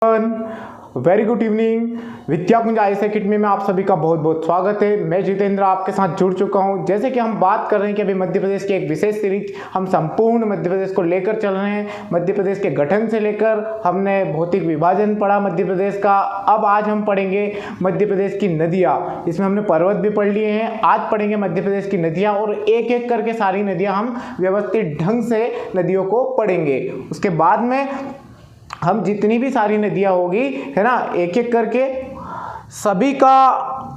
Very good evening. Vidyakunj IAS academy में आप सभी का बहुत बहुत स्वागत है। मैं जितेंद्र आपके साथ जुड़ चुका हूं। जैसे कि हम बात कर रहे हैं कि अभी मध्य प्रदेश की एक विशेष सीरीज हम संपूर्ण मध्य प्रदेश को लेकर चल रहे हैं। मध्य प्रदेश के गठन से लेकर हमने भौतिक विभाजन पढ़ा मध्य प्रदेश का। अब आज हम पढ़ेंगे मध्य प्रदेश की नदियाँ। इसमें हमने पर्वत भी पढ़ लिए हैं, आज पढ़ेंगे मध्य प्रदेश की नदियाँ और एक एक करके सारी नदियाँ हम व्यवस्थित ढंग से नदियों को पढ़ेंगे। उसके बाद में हम जितनी भी सारी नदियाँ होगी है ना, एक एक करके सभी का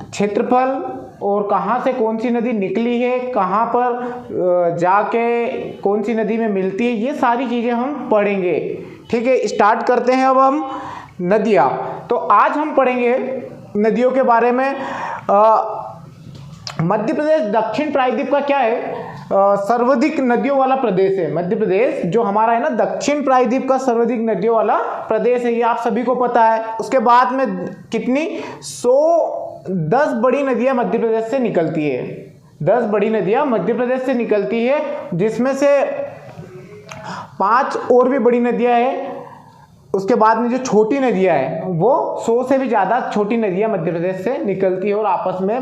क्षेत्रफल और कहाँ से कौन सी नदी निकली है, कहाँ पर जाके कौन सी नदी में मिलती है, ये सारी चीज़ें हम पढ़ेंगे। ठीक है, स्टार्ट करते हैं अब हम नदियाँ। तो आज हम पढ़ेंगे नदियों के बारे में। मध्य प्रदेश दक्षिण प्रायद्वीप का क्या है, सर्वाधिक नदियों वाला प्रदेश है। मध्य प्रदेश जो हमारा है ना, दक्षिण प्रायद्वीप का सर्वाधिक नदियों वाला प्रदेश है, ये आप सभी को पता है। उसके बाद में कितनी 110 बड़ी नदियां मध्य प्रदेश से निकलती है। 10 बड़ी नदियां मध्य प्रदेश से निकलती है, जिसमें से 5 और भी बड़ी नदियां हैं। उसके बाद में जो छोटी नदियां हैं वो 100 से भी ज़्यादा छोटी नदियां मध्य प्रदेश से निकलती है और आपस में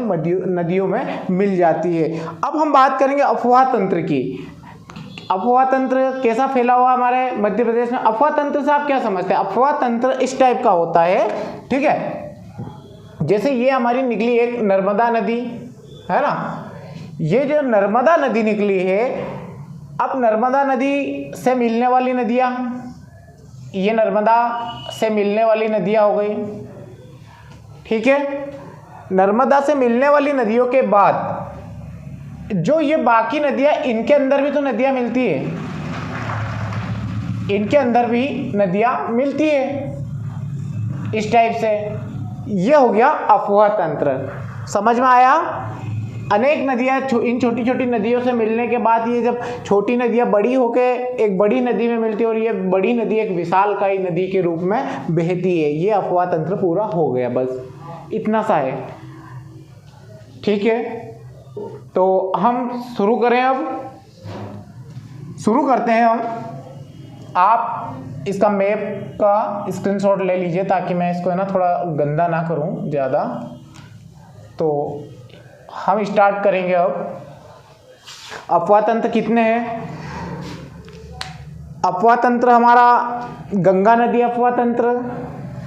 नदियों में मिल जाती है। अब हम बात करेंगे अफवाह तंत्र की। अफवाह तंत्र कैसा फैला हुआ हमारे मध्य प्रदेश में। अफवाह तंत्र से आप क्या समझते हैं? अफवाह तंत्र इस टाइप का होता है, ठीक है, जैसे ये हमारी निकली एक नर्मदा नदी है ना, ये जो नर्मदा नदी निकली है, अब नर्मदा नदी से मिलने वाली नदियाँ, ये नर्मदा से मिलने वाली नदियाँ हो गई, ठीक है। नर्मदा से मिलने वाली नदियों के बाद जो ये बाकी नदियाँ, इनके अंदर भी तो नदियाँ मिलती है, इनके अंदर भी नदियाँ मिलती है इस टाइप से। ये हो गया अफवाह तंत्र। समझ में आया? अनेक नदियाँ इन छोटी छोटी नदियों से मिलने के बाद ये जब छोटी नदियाँ बड़ी होके एक बड़ी नदी में मिलती है और ये बड़ी नदी एक विशालकाय नदी के रूप में बहती है। ये अफवाह तंत्र पूरा हो गया, बस इतना सा है, ठीक है। तो हम शुरू करें, अब शुरू करते हैं हम। आप इसका मैप का स्क्रीनशॉट ले लीजिए ताकि मैं इसको है ना थोड़ा गंदा ना करूं ज़्यादा। तो हम स्टार्ट करेंगे अब। अफवाह तंत्र कितने हैं? अफवाह तंत्र हमारा गंगा नदी अफवाह तंत्र,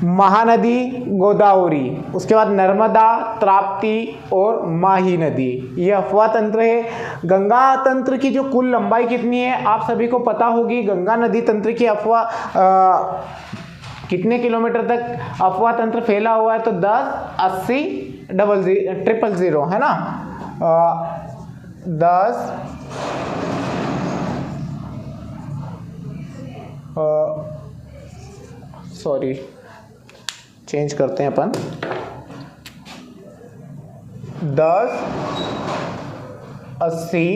महानदी गोदावरी, उसके बाद नर्मदा, ताप्ती और माही नदी, ये अफवाह तंत्र है। गंगा तंत्र की जो कुल लंबाई कितनी है आप सभी को पता होगी। गंगा नदी तंत्र की अफवाह कितने किलोमीटर तक अफवाह तंत्र फैला हुआ है? तो 10, 80, 000 है ना। 10 सॉरी चेंज करते हैं अपन। 10, 80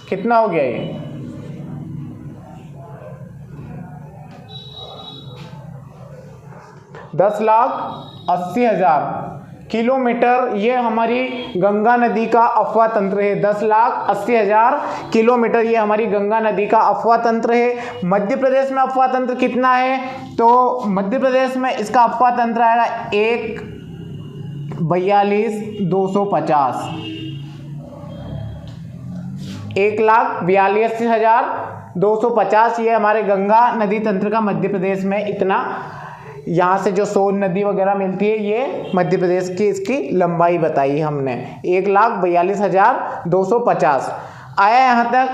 कितना हो गया ये? 10,80,000 किलोमीटर ये हमारी गंगा नदी का अफवाह तंत्र है। 10,80,000 किलोमीटर ये हमारी गंगा नदी का अफवाह तंत्र है। मध्य प्रदेश में अफवाह तंत्र कितना है? तो मध्य प्रदेश में इसका अफवाह तंत्र आएगा 1,42,250, 1,42,250 ये हमारे गंगा नदी तंत्र का मध्य प्रदेश में इतना। यहाँ से जो सोन नदी वगैरह मिलती है ये मध्य प्रदेश की इसकी लंबाई बताई हमने, 1,42,250 आया यहाँ तक।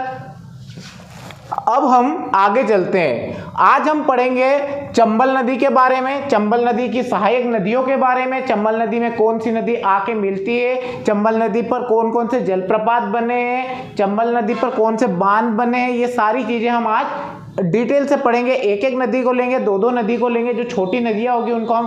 अब हम आगे चलते हैं। आज हम पढ़ेंगे चंबल नदी के बारे में, चंबल नदी की सहायक नदियों के बारे में। चंबल नदी में कौन सी नदी आके मिलती है, चंबल नदी पर कौन कौन से जलप्रपात बने हैं, चंबल नदी पर कौन से बांध बने हैं, ये सारी चीजें हम आज डिटेल से पढ़ेंगे। एक एक नदी को लेंगे, दो दो नदी को लेंगे। जो छोटी नदियाँ होगी उनको हम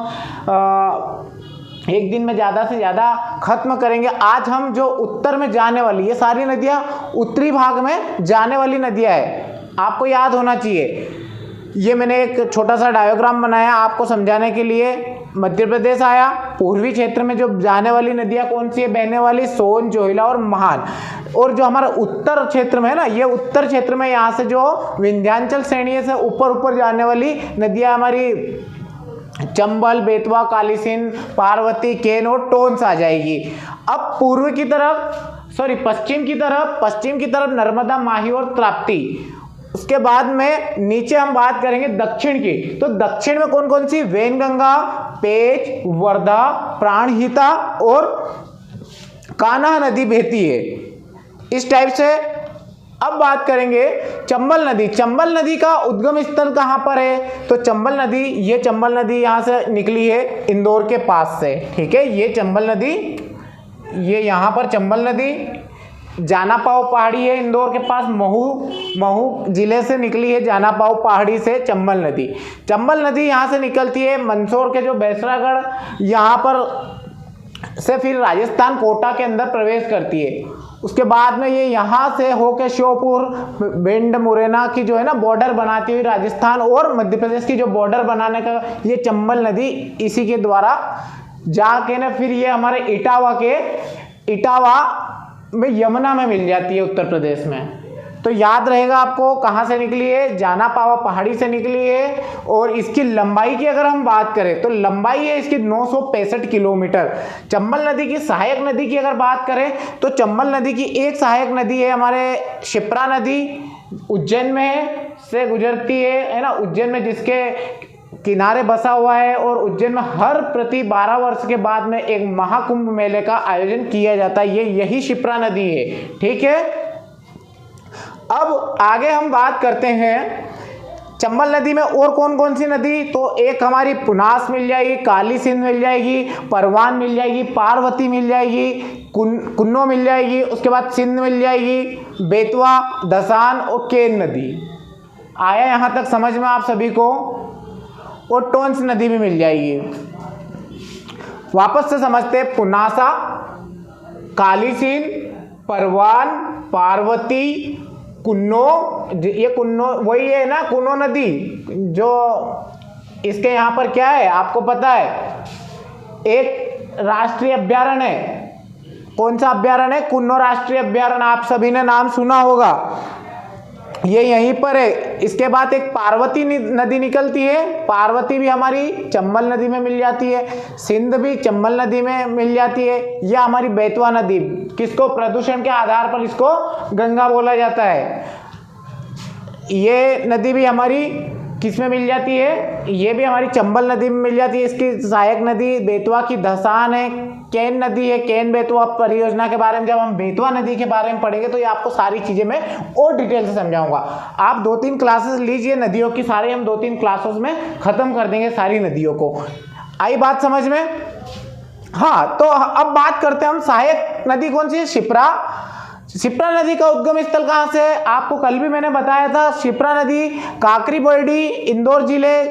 एक दिन में ज़्यादा से ज़्यादा खत्म करेंगे। आज हम जो उत्तर में जाने वाली, ये सारी नदियाँ उत्तरी भाग में जाने वाली नदियाँ है, आपको याद होना चाहिए। ये मैंने एक छोटा सा डायग्राम बनाया आपको समझाने के लिए। मध्य प्रदेश आया, पूर्वी क्षेत्र में जो जाने वाली नदियां कौन सी है बहने वाली, सोन, जोहिला और महान। और जो हमारा उत्तर क्षेत्र में है ना, ये उत्तर क्षेत्र में यहाँ से जो विंध्याचल श्रेणी से ऊपर जाने वाली नदियां हमारी चंबल, बेतवा, काली सिंध, पार्वती, केन और टोंस आ जाएगी। अब पूर्व की तरफ पश्चिम की तरफ नर्मदा, माही और ताप्ती। उसके बाद में नीचे हम बात करेंगे दक्षिण की। तो दक्षिण में कौन कौन सी, वैनगंगा, पेंच, वर्धा, प्राणहिता और कान्हा नदी बहती है, इस टाइप से। अब बात करेंगे चंबल नदी। चंबल नदी का उद्गम स्थल कहाँ पर है, तो चंबल नदी, ये चंबल नदी यहाँ से निकली है इंदौर के पास से, ठीक है। ये चंबल नदी, ये यहाँ पर चंबल नदी जानापाव पहाड़ी है इंदौर के पास, महू जिले से निकली है जानापाव पहाड़ी से चंबल नदी। चंबल नदी यहाँ से निकलती है मंदसौर के जो बैसरागढ़, यहाँ पर से फिर राजस्थान कोटा के अंदर प्रवेश करती है। उसके बाद में ये यहाँ से होके श्योपुर, भिंड, मुरैना की जो है ना बॉर्डर बनाती हुई राजस्थान और मध्य प्रदेश की जो बॉर्डर बनाने का ये चंबल नदी, इसी के द्वारा जाके ना फिर ये हमारे इटावा में यमुना में मिल जाती है उत्तर प्रदेश में। तो याद रहेगा आपको कहाँ से निकली है, जानापावा पहाड़ी से निकली है। और इसकी लंबाई की अगर हम बात करें तो लंबाई है इसकी 965 किलोमीटर। चंबल नदी की सहायक नदी की अगर बात करें तो चंबल नदी की एक सहायक नदी है हमारे शिप्रा नदी, उज्जैन में से गुजरती है ना, उज्जैन में जिसके किनारे बसा हुआ है। और उज्जैन में हर प्रति 12 वर्ष के बाद में एक महाकुंभ मेले का आयोजन किया जाता है, ये यही शिप्रा नदी है, ठीक है। अब आगे हम बात करते हैं चंबल नदी में और कौन कौन सी नदी, तो एक हमारी पुनास मिल जाएगी, काली सिंध मिल जाएगी, परवान मिल जाएगी, पार्वती मिल जाएगी, कुन्नो मिल जाएगी, उसके बाद सिंध मिल जाएगी, बेतवा, दसान और केन नदी। आया यहाँ तक समझ में आप सभी को। और टोंस नदी भी मिल जाएगी। वापस से समझते, पुनासा, काली सिंध, परवान, पार्वती, कुन्नो, ये कुन्नो वही है ना, कुन्नो नदी जो इसके यहाँ पर क्या है आपको पता है, एक राष्ट्रीय अभ्यारण्य है। कौन सा अभ्यारण्य है, कुन्नो राष्ट्रीय अभ्यारण्य, आप सभी ने नाम सुना होगा, ये यहीं पर है। इसके बाद एक पार्वती नदी निकलती है, पार्वती भी हमारी चंबल नदी में मिल जाती है, सिंध भी चंबल नदी में मिल जाती है। यह हमारी बेतवा नदी, किसको प्रदूषण के आधार पर इसको गंगा बोला जाता है, ये नदी भी हमारी किस में मिल जाती है, ये भी हमारी चंबल नदी में मिल जाती है। इसकी सहायक नदी बेतवा की धसान है, केन नदी है, केन बेतवा परियोजना के बारे में जब हम बेतवा नदी के बारे में पढ़ेंगे तो ये आपको सारी चीजें मैं और डिटेल से समझाऊंगा। आप 2-3 क्लासेस लीजिए नदियों की, सारे हम 2-3 क्लासेस में खत्म कर देंगे सारी नदियों को। आई बात समझ में। हाँ, तो अब बात करते हैं हम सहायक नदी कौन सी है, शिप्रा नदी का उद्गम स्थल कहाँ से है, आपको कल भी मैंने बताया था। शिप्रा नदी काकरी बरडी इंदौर जिले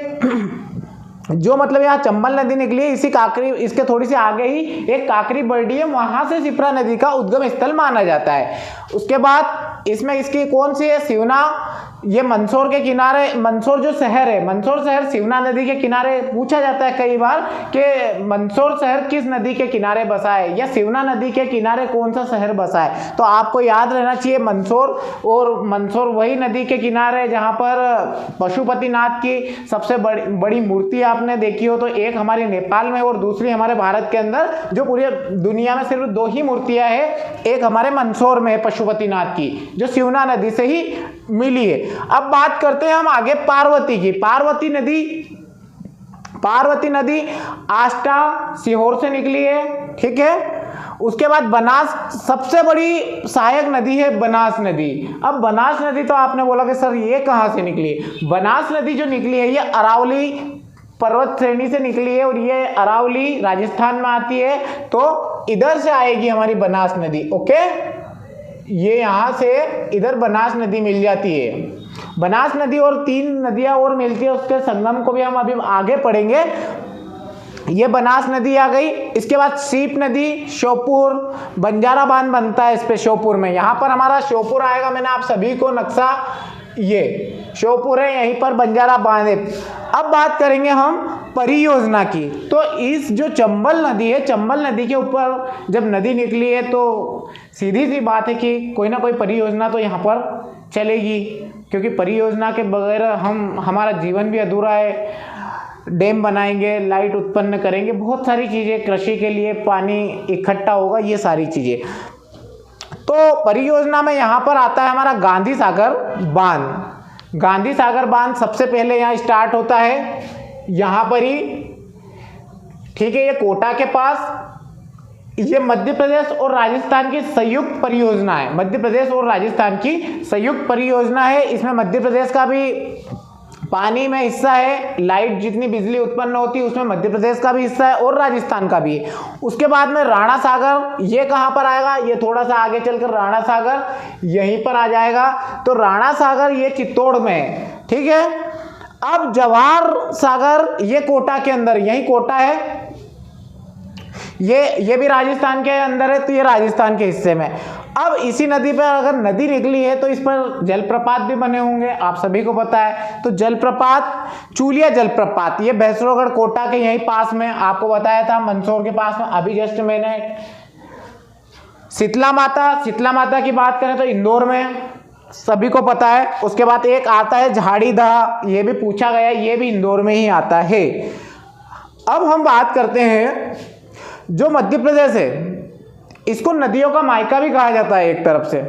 जो मतलब यहाँ चंबल नदी निकली है, इसी काकरी, इसके थोड़ी सी आगे ही एक काकरी बरडी है, वहां से शिप्रा नदी का उद्गम स्थल माना जाता है। उसके बाद इसमें इसकी कौन सी है, सिवना, ये मंदसौर के किनारे, मंदसौर जो शहर है, मंदसौर शहर सिवना नदी के किनारे, पूछा जाता है कई बार कि मंदसौर शहर किस नदी के किनारे बसा है या सिवना नदी के किनारे कौन सा शहर बसा है। तो आपको याद रहना चाहिए मंदसौर, और मंदसौर वही नदी के किनारे जहाँ पर पशुपतिनाथ की सबसे बड़ी मूर्ति आपने देखी हो, तो एक हमारे नेपाल में और दूसरी हमारे भारत के अंदर, जो पूरी दुनिया में सिर्फ 2 ही मूर्तियां हैं, एक हमारे मंदसौर में है पशुपतिनाथ की, जो सिवना नदी से ही मिली है। अब बात करते हैं हम आगे पार्वती की। पार्वती नदी आष्टा सीहोर से निकली है, ठीक है। उसके बाद बनास, सबसे बड़ी सहायक नदी है बनास नदी। अब बनास नदी तो आपने बोला कि सर ये कहाँ से निकली है, बनास नदी जो निकली है ये अरावली पर्वत श्रेणी से निकली है, और ये अरावली राजस्थान में आती है, तो इधर से आएगी हमारी बनास नदी, ओके। ये यहाँ से इधर बनास नदी मिल जाती है। बनास नदी और 3 नदियां और मिलती है, उसके संगम को भी हम अभी आगे पढ़ेंगे। ये बनास नदी आ गई। इसके बाद सीप नदी, श्योपुर, बंजारा बांध बनता है इस पे श्योपुर में, यहाँ पर हमारा श्योपुर आएगा, मैंने आप सभी को नक्शा, ये श्योपुर है, यहीं पर बंजारा बांध है। अब बात करेंगे हम परियोजना की। तो इस जो चंबल नदी है, चंबल नदी के ऊपर जब नदी निकली है तो सीधी सी बात है कि कोई ना कोई परियोजना तो यहाँ पर चलेगी, क्योंकि परियोजना के बगैर हमारा जीवन भी अधूरा है। डैम बनाएंगे, लाइट उत्पन्न करेंगे, बहुत सारी चीज़ें, कृषि के लिए पानी इकट्ठा होगा, ये सारी चीज़ें। तो परियोजना में यहाँ पर आता है हमारा गांधी सागर बांध। गांधी सागर बांध सबसे पहले यहाँ स्टार्ट होता है, यहाँ पर ही, ठीक है। ये कोटा के पास, ये मध्य प्रदेश और राजस्थान की संयुक्त परियोजना है। मध्य प्रदेश और राजस्थान की संयुक्त परियोजना है। इसमें मध्य प्रदेश का भी पानी में हिस्सा है, लाइट जितनी बिजली उत्पन्न होती है उसमें मध्य प्रदेश का भी हिस्सा है और राजस्थान का भी है। उसके बाद में राणा सागर, ये कहाँ पर आएगा, ये थोड़ा सा आगे चलकर राणा सागर यहीं पर आ जाएगा। तो राणा सागर ये चित्तौड़ में है, ठीक है। अब जवाहर सागर ये कोटा के अंदर, यही कोटा है, ये भी राजस्थान के अंदर है, तो ये राजस्थान के हिस्से में। अब इसी नदी पर अगर नदी निकली है तो इस पर जलप्रपात भी बने होंगे, आप सभी को पता है। तो जलप्रपात, चूलिया जलप्रपात, ये भैंसरोगढ़ कोटा के यहीं पास में, आपको बताया था मंदसौर के पास में, अभी जस्ट मैंने। शीतला माता की बात करें तो इंदौर में, सभी को पता है। उसके बाद एक आता है झाड़ीदह, ये भी पूछा गया, ये भी इंदौर में ही आता है। अब हम बात करते हैं जो मध्य प्रदेश है, इसको नदियों का मायका भी कहा जाता है एक तरफ से।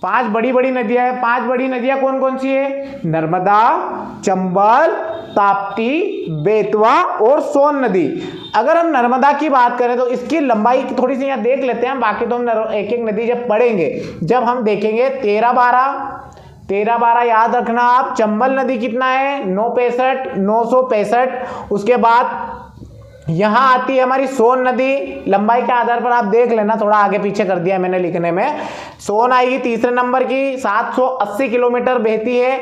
5 बड़ी बड़ी नदियां हैं। 5 बड़ी नदियां कौन कौन सी है? नर्मदा, चंबल, ताप्ती, बेतवा और सोन नदी। अगर हम नर्मदा की बात करें तो इसकी लंबाई थोड़ी सी यहाँ देख लेते हैं, बाकी तो हम एक एक नदी जब पढ़ेंगे, जब हम देखेंगे 13-12 याद रखना आप। चंबल नदी कितना है? 965। उसके बाद यहाँ आती है हमारी सोन नदी, लंबाई के आधार पर आप देख लेना, थोड़ा आगे पीछे कर दिया मैंने लिखने में। सोन आएगी तीसरे नंबर की, 780 किलोमीटर बहती है।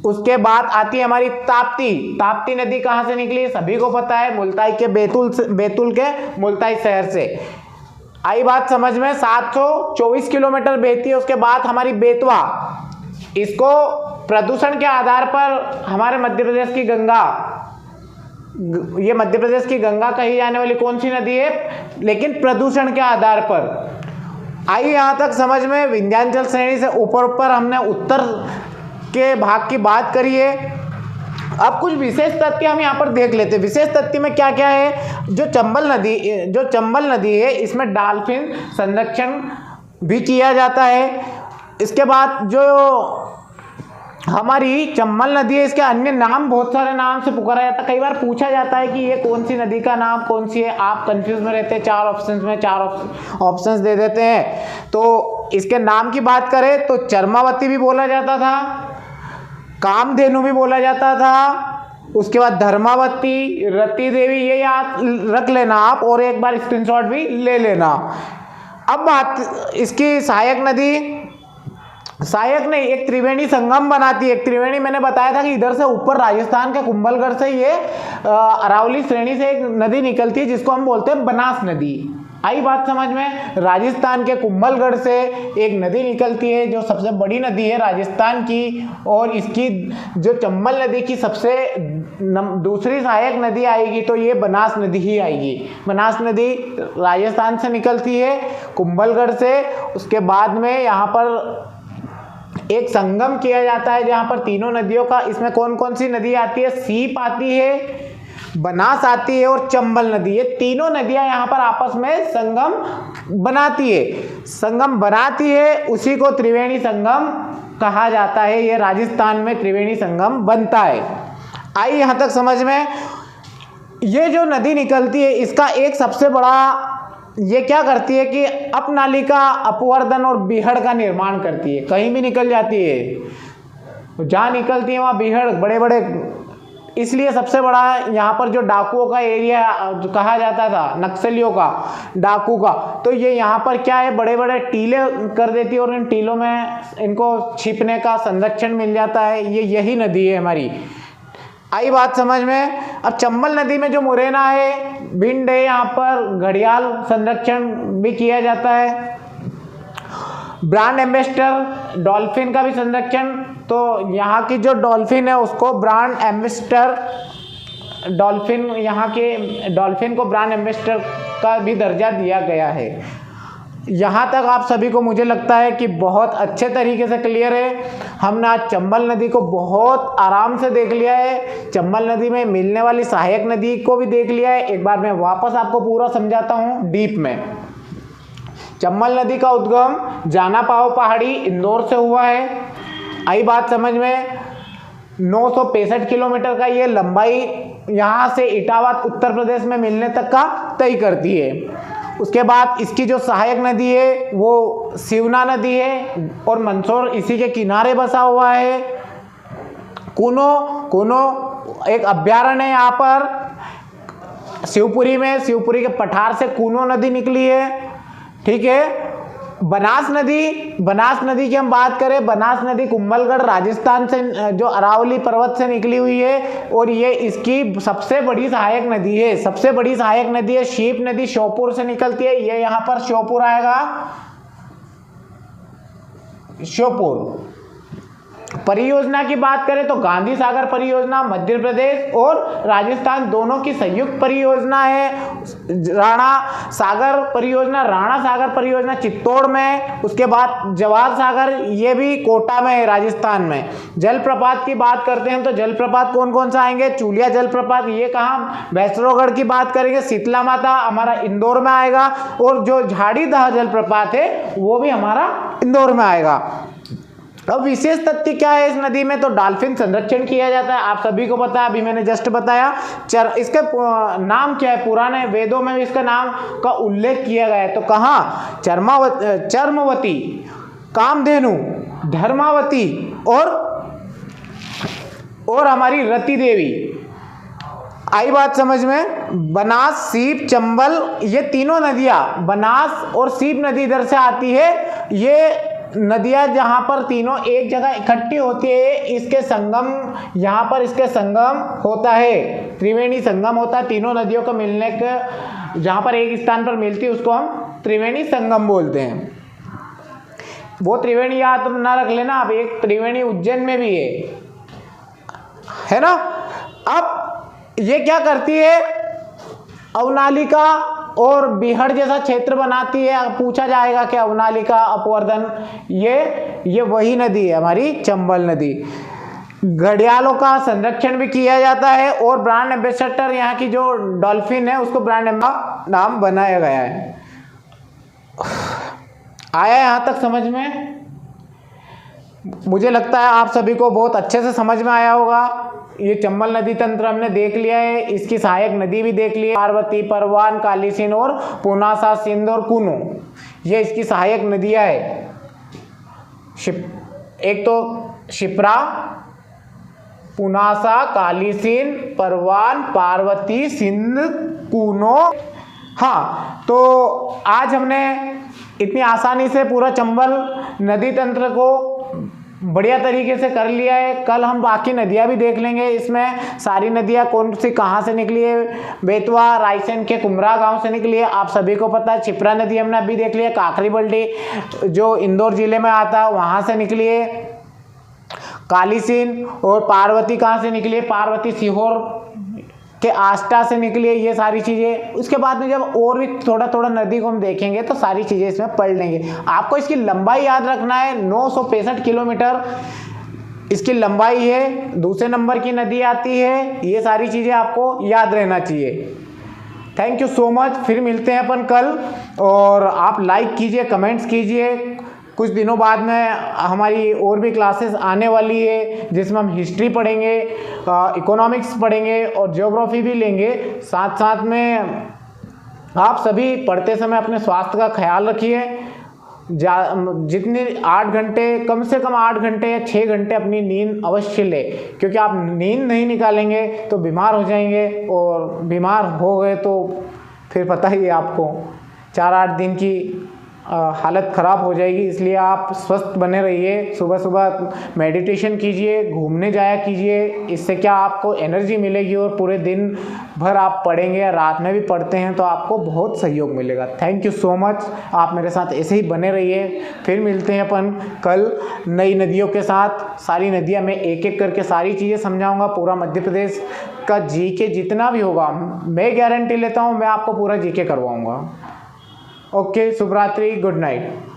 उसके बाद आती है हमारी ताप्ती नदी। कहाँ से निकली? सभी को पता है, मुल्ताई के बैतूल के मुल्ताई शहर से। आई बात समझ में? 724 किलोमीटर बहती है। उसके बाद हमारी बेतवा, इसको प्रदूषण के आधार पर हमारे मध्य प्रदेश की गंगा, ये मध्य प्रदेश की गंगा कही जाने वाली कौन सी नदी है, लेकिन प्रदूषण के आधार पर। आई यहां तक समझ में? विंध्याचल श्रेणी से ऊपर हमने उत्तर के भाग की बात करी है। अब कुछ विशेष तथ्य हम यहाँ पर देख लेते हैं। विशेष तथ्य में क्या क्या है? जो चंबल नदी है, इसमें डॉल्फिन संरक्षण भी किया जाता है। इसके बाद जो हमारी चंबल नदी है, इसके अन्य नाम, बहुत सारे नाम से पुकारा जाता है। कई बार पूछा जाता है कि ये कौन सी नदी का नाम कौन सी है, आप कंफ्यूज में रहते हैं। 4 ऑप्शंस में 4 ऑप्शंस दे देते हैं। तो इसके नाम की बात करें तो चर्मावती भी बोला जाता था, कामधेनु भी बोला जाता था, उसके बाद धर्मावती, रति देवी, ये याद रख लेना आप और एक बार स्क्रीनशॉट भी ले लेना। अब बात इसकी सहायक नहीं, एक त्रिवेणी संगम बनाती है। एक त्रिवेणी मैंने बताया था कि इधर से ऊपर राजस्थान के कुंभलगढ़ से ये अरावली श्रेणी से एक नदी निकलती है जिसको हम बोलते हैं बनास नदी। आई बात समझ में? राजस्थान के कुंभलगढ़ से एक नदी निकलती है जो सबसे बड़ी नदी है राजस्थान की, और इसकी जो चंबल नदी की सबसे दूसरी सहायक नदी आएगी तो ये बनास नदी ही आएगी। बनास नदी राजस्थान से निकलती है कुंभलगढ़ से। उसके बाद में यहाँ पर एक संगम किया जाता है जहां पर तीनों नदियों का, इसमें कौन कौन सी नदी आती है? सीप आती है, बनास आती है और चंबल नदी। ये तीनों नदियां यहाँ पर आपस में संगम बनाती है, उसी को त्रिवेणी संगम कहा जाता है। ये राजस्थान में त्रिवेणी संगम बनता है। आई यहां तक समझ में? ये जो नदी निकलती है, इसका एक सबसे बड़ा, ये क्या करती है कि अपनाली का अपवर्दन और बीहड़ का निर्माण करती है। कहीं भी निकल जाती है, जहाँ निकलती है वहाँ बीहड़ बड़े बड़े, इसलिए सबसे बड़ा यहाँ पर जो डाकुओं का एरिया जो कहा जाता था, नक्सलियों का, डाकू का, तो ये यहाँ पर क्या है, बड़े बड़े टीले कर देती है और इन टीलों में इनको छिपने का संरक्षण मिल जाता है। ये यही नदी है हमारी। आई बात समझ में? अब चंबल नदी में जो मुरैना है, भिंड है, यहाँ पर घड़ियाल संरक्षण भी किया जाता है। ब्रांड एम्बेसडर, डॉल्फिन का भी संरक्षण, तो यहाँ की जो डॉल्फिन है उसको ब्रांड एम्बेसडर डॉल्फिन, यहाँ के डॉल्फिन को ब्रांड एम्बेसडर का भी दर्जा दिया गया है। यहाँ तक आप सभी को मुझे लगता है कि बहुत अच्छे तरीके से क्लियर है। हमने आज चंबल नदी को बहुत आराम से देख लिया है, चंबल नदी में मिलने वाली सहायक नदी को भी देख लिया है। एक बार मैं वापस आपको पूरा समझाता हूँ डीप में। चंबल नदी का उद्गम जाना पाओ पहाड़ी इंदौर से हुआ है। आई बात समझ में। 965 किलोमीटर का ये लंबाई यहाँ से इटावा उत्तर प्रदेश में मिलने तक का तय करती है। उसके बाद इसकी जो सहायक नदी है वो शिवना नदी है और मंदसौर इसी के किनारे बसा हुआ है। कूनो एक अभ्यारण्य है यहाँ पर शिवपुरी में, शिवपुरी के पठार से कूनो नदी निकली है, ठीक है। बनास नदी की हम बात करें, बनास नदी कुंभलगढ़ राजस्थान से जो अरावली पर्वत से निकली हुई है और ये इसकी सबसे बड़ी सहायक नदी है। सबसे बड़ी सहायक नदी है शीप नदी, श्योपुर से निकलती है। ये यहाँ पर श्योपुर आएगा, श्योपुर। परियोजना की बात करें तो गांधी सागर परियोजना मध्य प्रदेश और राजस्थान दोनों की संयुक्त परियोजना है। राणा सागर परियोजना चित्तौड़ में, उसके बाद जवाहर सागर ये भी कोटा में है राजस्थान में। जलप्रपात की बात करते हैं तो जलप्रपात कौन कौन सा आएंगे? चूलिया जलप्रपात, ये कहाँ? भैंसरोगढ़ की बात करेंगे शीतला माता हमारा इंदौर में आएगा और जो झाड़ीदह जलप्रपात है वो भी हमारा इंदौर में आएगा। अब विशेष तथ्य क्या है इस नदी में? तो डॉल्फिन संरक्षण किया जाता है, आप सभी को पता है, अभी मैंने जस्ट बताया। इसके नाम क्या है? पुराने वेदों में इसका नाम का उल्लेख किया गया है। तो कहाँ? चर्मवती, कामधेनु, धर्मावती और हमारी रति देवी। आई बात समझ में। बनास, सीप, चंबल, ये तीनों नदियां, बनास और सीप नदी इधर से आती है। ये नदियां जहां पर तीनों एक जगह इकट्ठी होती है, इसके संगम, यहाँ पर इसके संगम होता है, त्रिवेणी संगम होता है। तीनों नदियों को मिलने के जहां पर एक स्थान पर मिलती है उसको हम त्रिवेणी संगम बोलते हैं। वो त्रिवेणी याद ना रख लेना आप, एक त्रिवेणी उज्जैन में भी है ना। अब ये क्या करती है? अवनालिका और बिहड़ जैसा क्षेत्र बनाती है। पूछा जाएगा कि अवनालिका, अपवर्धन, ये वही नदी है हमारी चंबल नदी। घड़ियालों का संरक्षण भी किया जाता है और ब्रांड एम्बेसडर यहाँ की जो डॉल्फिन है उसको ब्रांड नाम बनाया गया है। आया यहाँ तक समझ में? मुझे लगता है आप सभी को बहुत अच्छे से समझ में आया होगा। ये चंबल नदी तंत्र हमने देख लिया है, इसकी सहायक नदी भी देख ली है, पार्वती, परवान, कालीसिंध और पुनासा, सिंध और कूनो, ये इसकी सहायक नदियां है। एक तो शिप्रा, पुनासा, कालीसिंध, परवान, पार्वती, सिंध, कूनो। हाँ, तो आज हमने इतनी आसानी से पूरा चंबल नदी तंत्र को बढ़िया तरीके से कर लिया है। कल हम बाकी नदियां भी देख लेंगे, इसमें सारी नदियां कौन सी कहाँ से निकली है। बेतवा रायसेन के कुमरा गांव से निकली है, आप सभी को पता है। छिपरा नदी हमने अभी देख लिया, काकरी बल्टी जो इंदौर जिले में आता है वहाँ से निकली है। कालीसिंध और पार्वती कहाँ से निकली है? पार्वती सीहोर के आष्टा से निकली है। ये सारी चीज़ें उसके बाद में जब और भी थोड़ा थोड़ा नदी को हम देखेंगे तो सारी चीज़ें इसमें पढ़ लेंगे। आपको इसकी लंबाई याद रखना है, 965 किलोमीटर इसकी लंबाई है। दूसरे नंबर की नदी आती है, ये सारी चीज़ें आपको याद रहना चाहिए। Thank you so much. फिर मिलते हैं अपन कल, और आप लाइक कीजिए, कमेंट्स कीजिए। कुछ दिनों बाद में हमारी और भी क्लासेस आने वाली है जिसमें हम हिस्ट्री पढ़ेंगे, इकोनॉमिक्स पढ़ेंगे और ज्योग्राफी भी लेंगे। साथ साथ में आप सभी पढ़ते समय अपने स्वास्थ्य का ख्याल रखिए। जितने 8 घंटे, कम से कम 8 घंटे या 6 घंटे अपनी नींद अवश्य ले, क्योंकि आप नींद नहीं निकालेंगे तो बीमार हो जाएंगे, और बीमार हो गए तो फिर पता ही है आपको 4-8 दिन की हालत ख़राब हो जाएगी। इसलिए आप स्वस्थ बने रहिए। सुबह सुबह मेडिटेशन कीजिए, घूमने जाया कीजिए, इससे क्या आपको एनर्जी मिलेगी और पूरे दिन भर आप पढ़ेंगे या रात में भी पढ़ते हैं तो आपको बहुत सहयोग मिलेगा। Thank you so much. आप मेरे साथ ऐसे ही बने रहिए। फिर मिलते हैं अपन कल नई नदियों के साथ। सारी नदियाँ मैं एक एक करके सारी चीज़ें समझाऊँगा, पूरा मध्य प्रदेश का जीके जितना भी होगा मैं गारंटी लेता हूँ मैं आपको पूरा जीके करवाऊंगा। ओके, शुभ रात्रि, गुड नाइट।